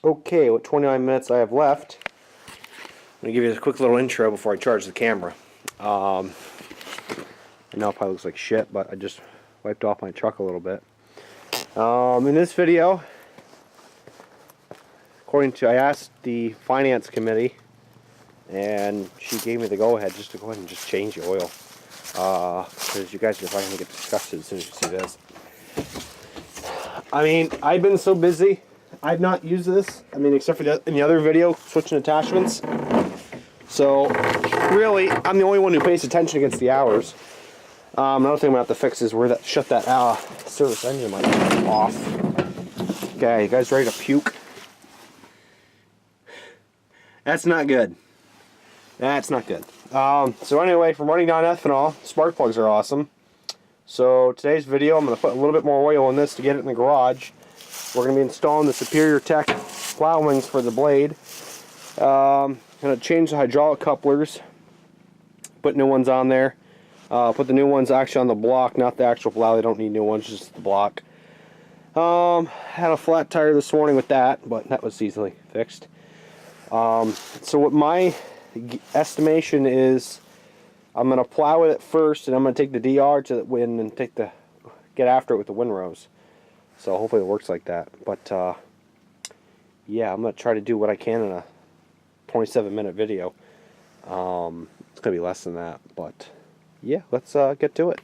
Okay, with 29 minutes I have left, I'm going to give you a quick little intro before I charge the camera. I know it probably looks like shit, but I just wiped off my truck a little bit. In this video, I asked the finance committee, and she gave me the go-ahead just to go ahead and just change the oil. Because you guys are probably going to get disgusted as soon as you see this. I mean, I've been so busy, I've not used this. I mean, except for in the other video, switching attachments. So, really, I'm the only one who pays attention against the hours. Another thing I'm going to have to fix is where shut that service engine light off. Okay, you guys ready to puke? That's not good. That's not good. So anyway, from running down ethanol, spark plugs are awesome. So today's video, I'm going to put a little bit more oil in this to get it in the garage. We're going to be installing the Superior Tech plow wings for the blade. Going to change the hydraulic couplers, put new ones on there. Put the new ones actually on the block, not the actual plow. They don't need new ones, just the block. Had a flat tire this morning with that, but that was easily fixed. So what my estimation is, I'm going to plow it at first, and I'm going to take the DR to the wind and get after it with the windrows. So hopefully it works like that. But yeah, I'm going to try to do what I can in a 27-minute video. It's going to be less than that, but yeah, let's get to it.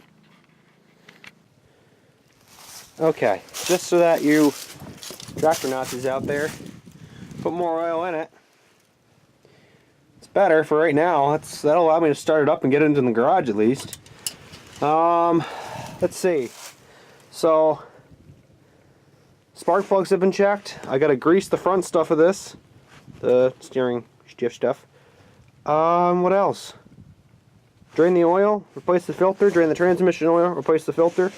Okay, just so that you tractor Nazis out there, put more oil in it. It's better for right now. That'll allow me to start it up and get it into the garage at least. Let's see. So, spark plugs have been checked. I gotta grease the front stuff of this, the steering shift stuff. What else? Drain the oil, replace the filter, drain the transmission oil, replace the filter.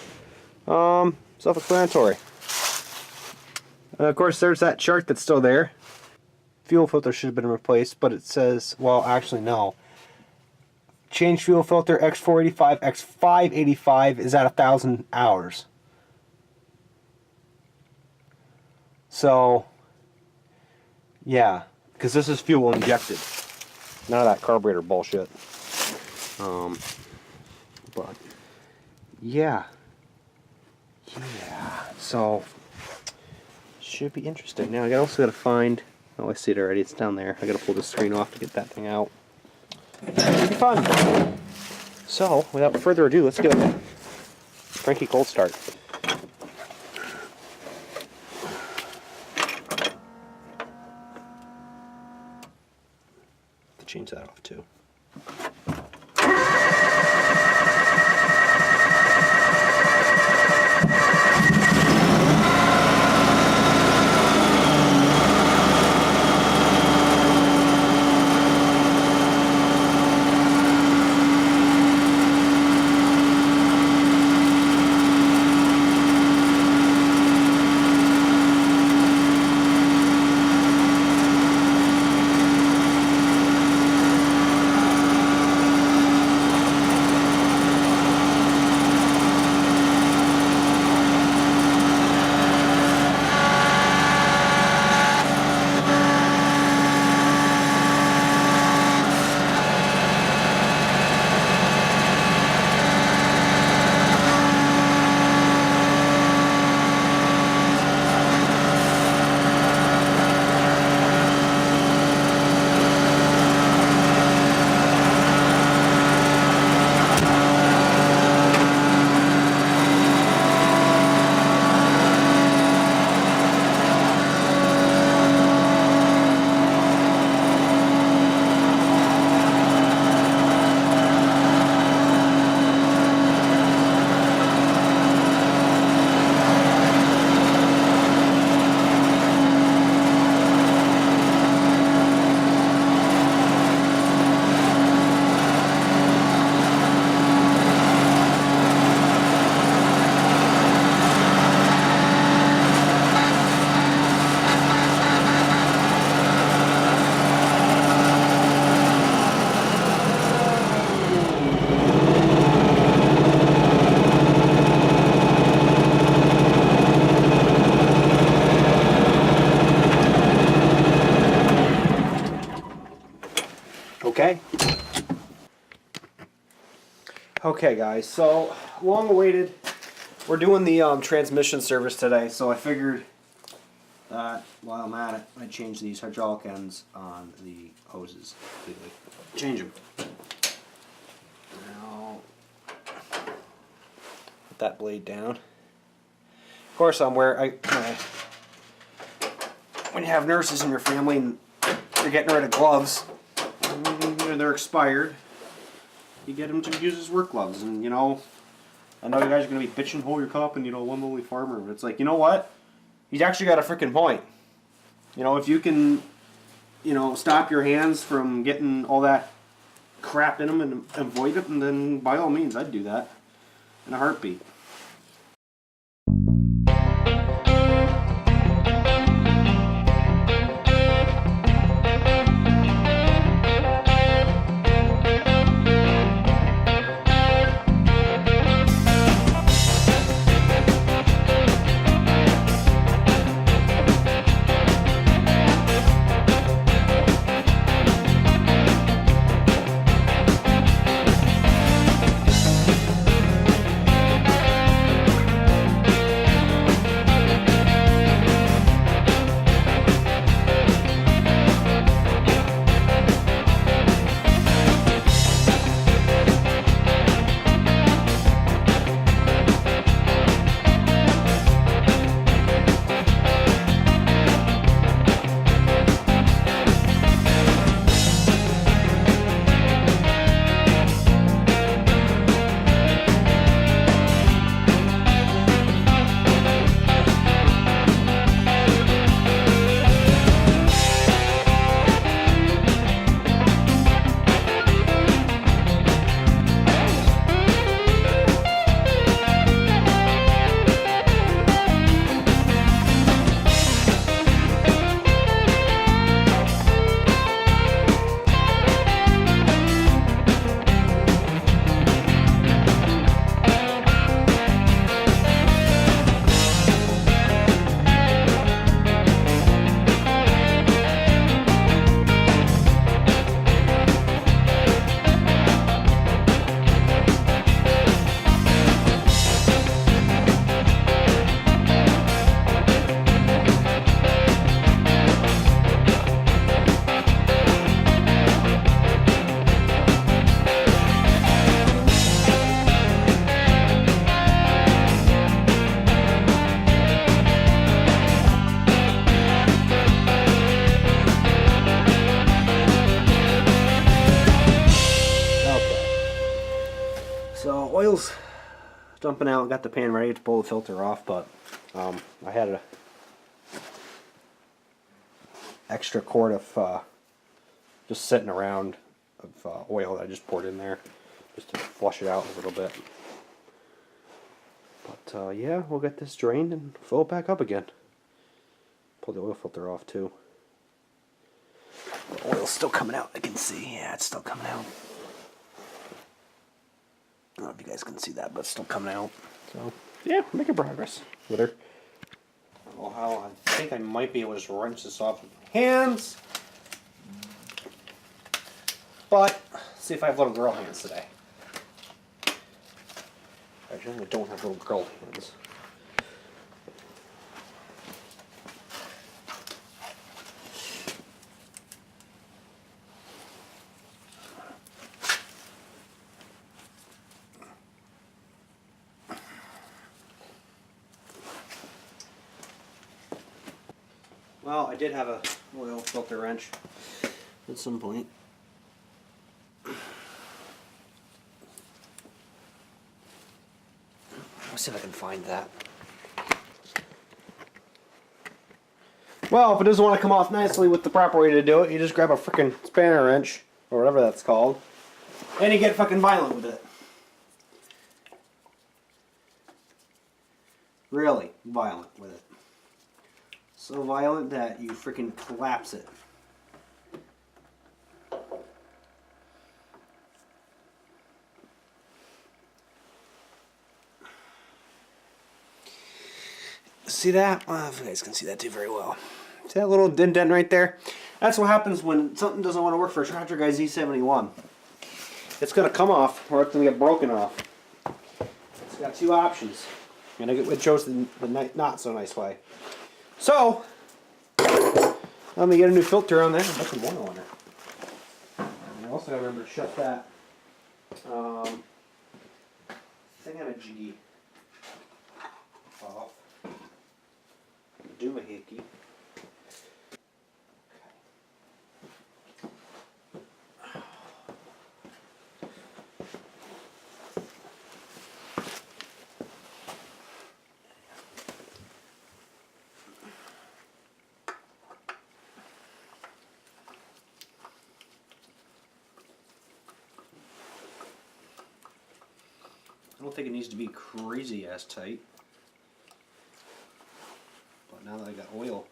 Self-explanatory. And of course there's that chart that's still there. Fuel filter should have been replaced, but it says, well actually no. Change fuel filter X485, X585 is at 1,000 hours. So, yeah, because this is fuel injected. None of that carburetor bullshit. But yeah, so should be interesting. Now I also got to find. Oh, I see it already. It's down there. I got to pull the screen off to get that thing out. It'll be fun. So without further ado, let's get a cranky cold start. To change that off too. Okay guys, so long awaited, we're doing the transmission service today, so I figured that while I'm at it, I'd change these hydraulic ends on the hoses completely. Change them. Now, put that blade down. Of course, when you have nurses in your family and you're getting rid of gloves, and they're expired, you get him to use his work gloves. And you know, I know you guys are going to be bitching, hold your cup, and you know, one lonely farmer. But it's like, you know what? He's actually got a freaking point. You know, if you can, you know, stop your hands from getting all that crap in them and avoid it, and then by all means, I'd do that in a heartbeat. So oil's dumping out, got the pan ready to pull the filter off, but I had an extra quart of just sitting around of oil that I just poured in there just to flush it out a little bit. But yeah, we'll get this drained and fill it back up again. Pull the oil filter off too. The oil's still coming out, I can see. Yeah, it's still coming out. I don't know if you guys can see that, but it's still coming out. So, yeah, making progress with her. I don't know how, I think I might be able to just wrench this off with my hands. But, let's see if I have little girl hands today. I generally don't have little girl hands. Well, I did have a oil filter wrench at some point. Let's see if I can find that. Well, if it doesn't want to come off nicely with the proper way to do it, you just grab a freaking spanner wrench, or whatever that's called, and you get fucking violent with it. Really violent with it. So violent that you freaking collapse it. See that? Well, if you guys can see that too very well. See that little dent right there? That's what happens when something doesn't want to work for a tractor guy Z71. it's going to come off or it's going to get broken off. It's got two options. And it chose the not so nice way. So, let me get a new filter on that and put some oil on it. And I also got to remember to shut that thingamajiggy off. Doomahickey. I don't think it needs to be crazy ass tight, but now that I got oil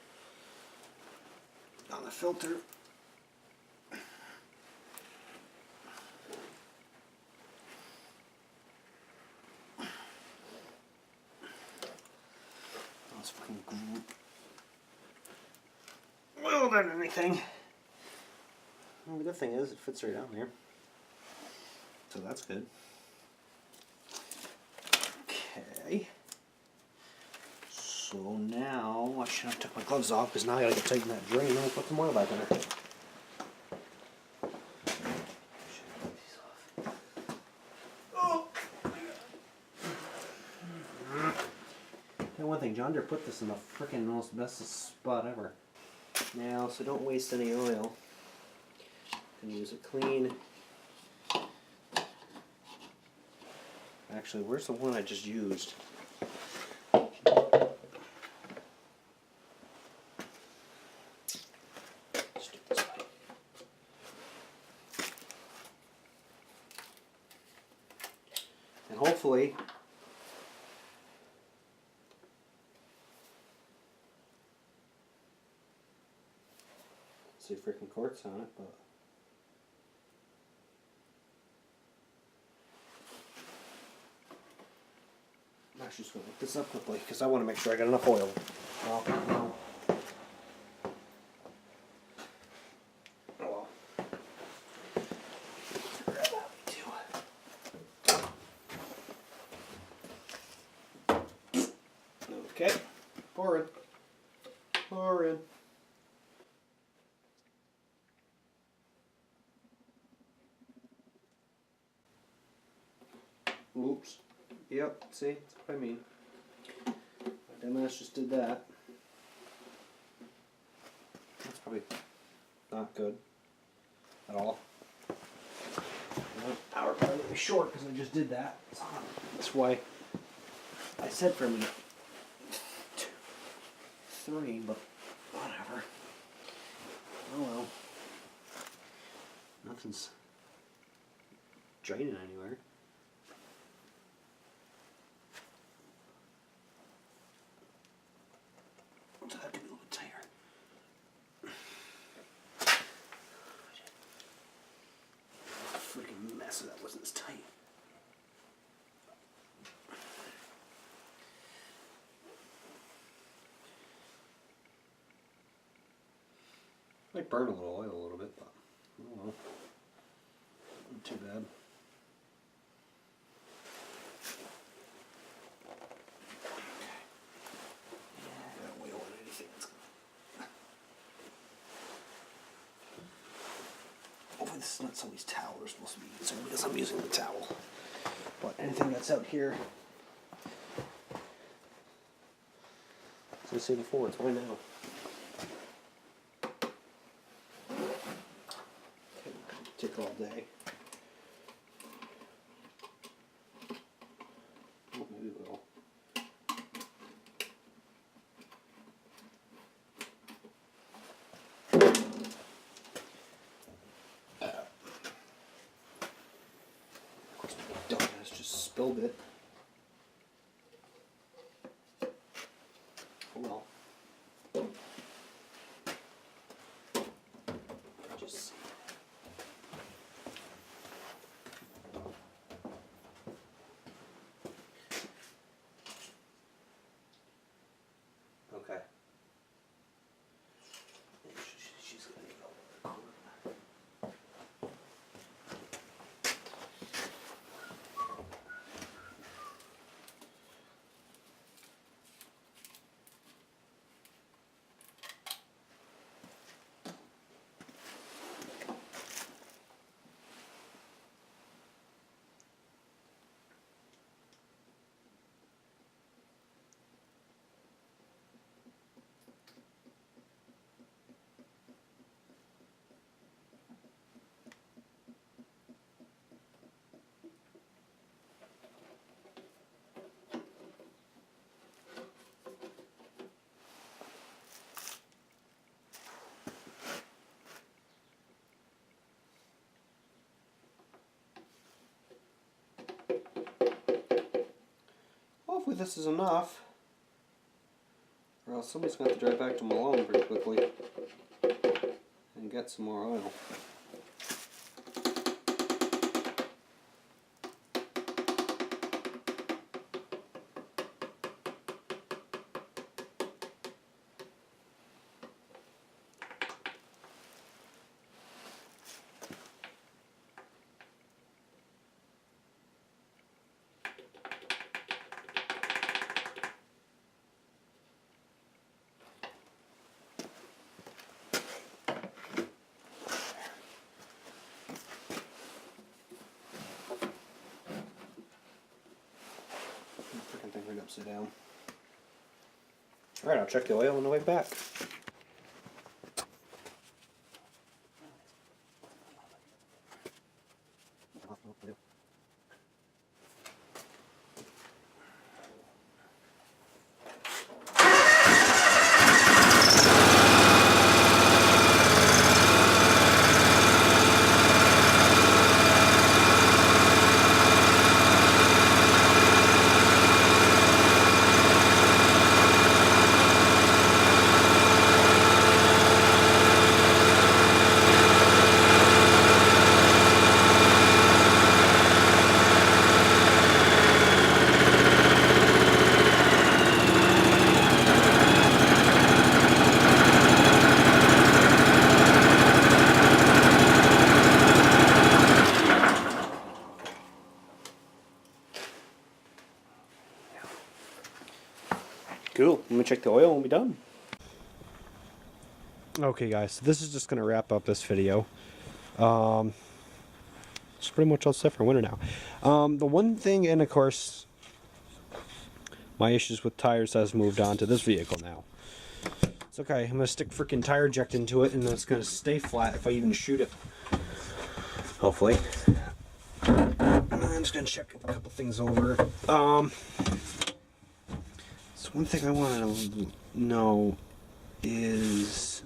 on the filter, let's fucking oil than anything. Well, the good thing is it fits right down there, so that's good. Okay, so now I should have took my gloves off because now I gotta get tighten that drain and then put some oil back in it. Oh. And one thing, John Deere put this in the freaking most bestest spot ever. Now, so don't waste any oil. And use a clean. Actually, where's the one I just used? And hopefully, see freaking quartz on it, but. I'm actually just going to look this up quickly because I want to make sure I got enough oil. Well, no. Oh well. Grab that too. Okay. Pour in. Pour in. Oops. Yep, see, that's what I mean. My dumbass just did that. That's probably not good at all. Hour probably will be short because I just did that. That's why I said for a minute 3, but whatever. Oh well. Nothing's draining anywhere. So that could be a little bit tighter. Freaking mess, so that wasn't as tight. Might burn a little oil a little bit, but oh well. Not too bad. This is not somebody's towel they're supposed to be using because I'm using the towel. But anything that's out here, as I said before, it's mine now. Okay, take all day. Oh, maybe it will. Spilled it. Oh well. Just okay. She's gonna go. hopefully this is enough. Or else somebody's going to have to drive back to Malone pretty quickly and get some more oil. Freaking thing right upside down. Alright, I'll check the oil on the way back. Cool. Let me check the oil and we'll be done. Okay guys, so this is just going to wrap up this video. It's pretty much all set for winter now. The one thing, and of course, my issues with tires has moved on to this vehicle now. It's okay, I'm going to stick freaking tire eject into it and it's going to stay flat if I even shoot it. Hopefully. I'm just going to check a couple things over. So one thing I want to know is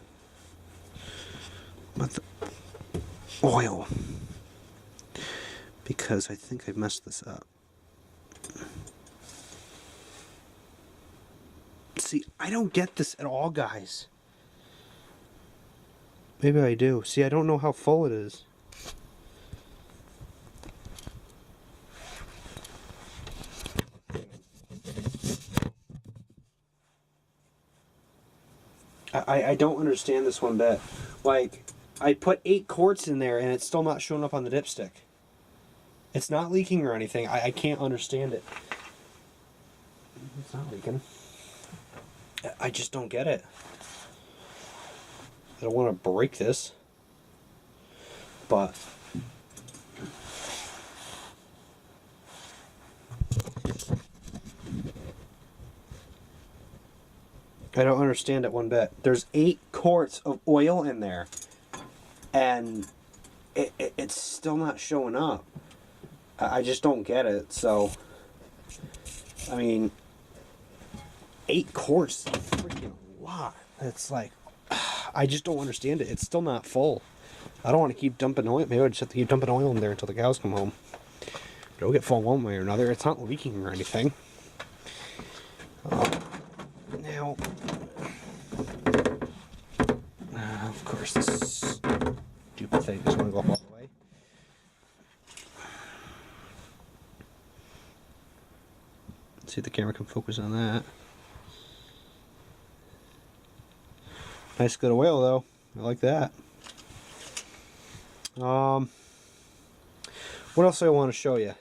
about the oil, because I think I messed this up. See, I don't get this at all, guys. Maybe I do. See, I don't know how full it is. I don't understand this one bit. Like, I put 8 quarts in there and it's still not showing up on the dipstick. It's not leaking or anything. I can't understand it. It's not leaking. I just don't get it. I don't want to break this. But I don't understand it one bit. There's 8 quarts of oil in there, and it's still not showing up. I just don't get it. So, I mean, 8 quarts is a freaking lot. It's like, I just don't understand it. It's still not full. I don't want to keep dumping oil. Maybe I just have to keep dumping oil in there until the cows come home. But it'll get full one way or another. It's not leaking or anything. Now, of course, this stupid thing doesn't want to go up all the way. Let's see if the camera can focus on that. Nice good oil, though. I like that. What else do I want to show you?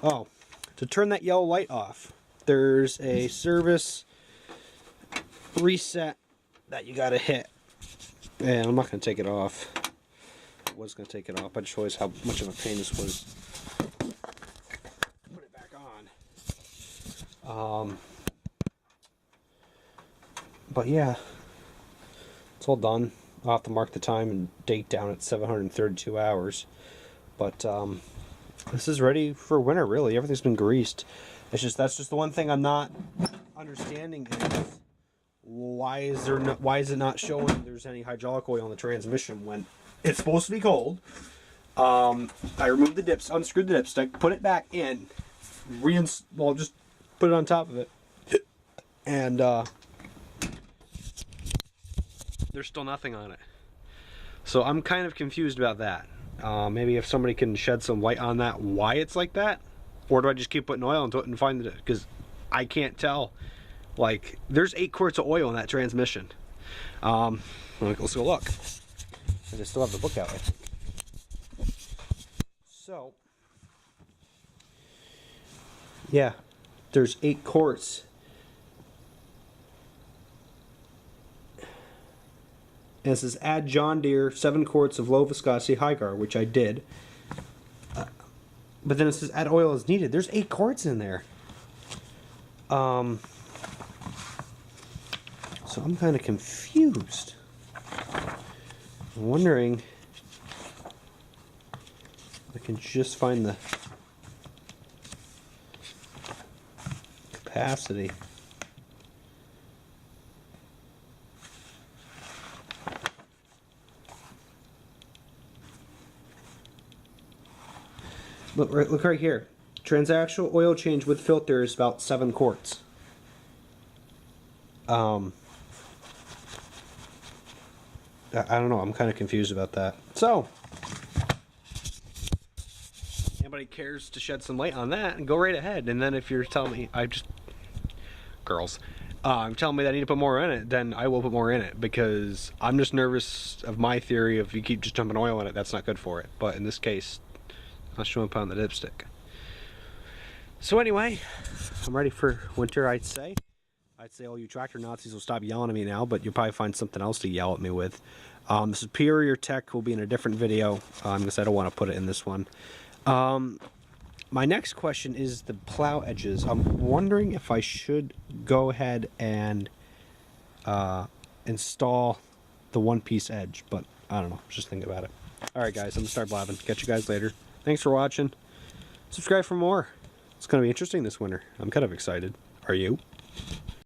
Oh, to turn that yellow light off, there's a service reset that you gotta hit. And I'm not gonna take it off. I was gonna take it off. I just realized how much of a pain this was. Put it back on. But yeah, it's all done. I'll have to mark the time and date down at 732 hours. But this is ready for winter, really. Everything's been greased. It's just, that's just the one thing I'm not understanding is why is it not showing there's any hydraulic oil in the transmission when it's supposed to be cold. I removed the unscrewed the dipstick, put it back in, just put it on top of it, and there's still nothing on it. So I'm kind of confused about that. Maybe if somebody can shed some light on that, why it's like that, or do I just keep putting oil into it and find it? Because I can't tell. Like, there's 8 quarts of oil in that transmission. Let's go look. I just still have the book out, I think. So, yeah, there's 8 quarts. And it says add John Deere 7 quarts of low viscosity high gar, which I did. But then it says add oil as needed. There's 8 quarts in there. So I'm kind of confused. I'm wondering if I can just find the capacity. Look right here. Transactional oil change with filter is about 7 quarts. I don't know. I'm kind of confused about that. So, anybody cares to shed some light on that, and go right ahead. And then if you're telling me, girls, telling me that I need to put more in it, then I will put more in it, because I'm just nervous of my theory of you keep just dumping oil in it, that's not good for it. But in this case, I'll show him on the dipstick. So anyway, I'm ready for winter, I'd say. I'd say all you tractor Nazis will stop yelling at me now, but you'll probably find something else to yell at me with. The superior tech will be in a different video, because I don't want to put it in this one. My next question is the plow edges. I'm wondering if I should go ahead and install the one-piece edge, but I don't know. Just think about it. Alright guys, I'm going to start blabbing. Catch you guys later. Thanks for watching. Subscribe for more. It's going to be interesting this winter. I'm kind of excited. Are you?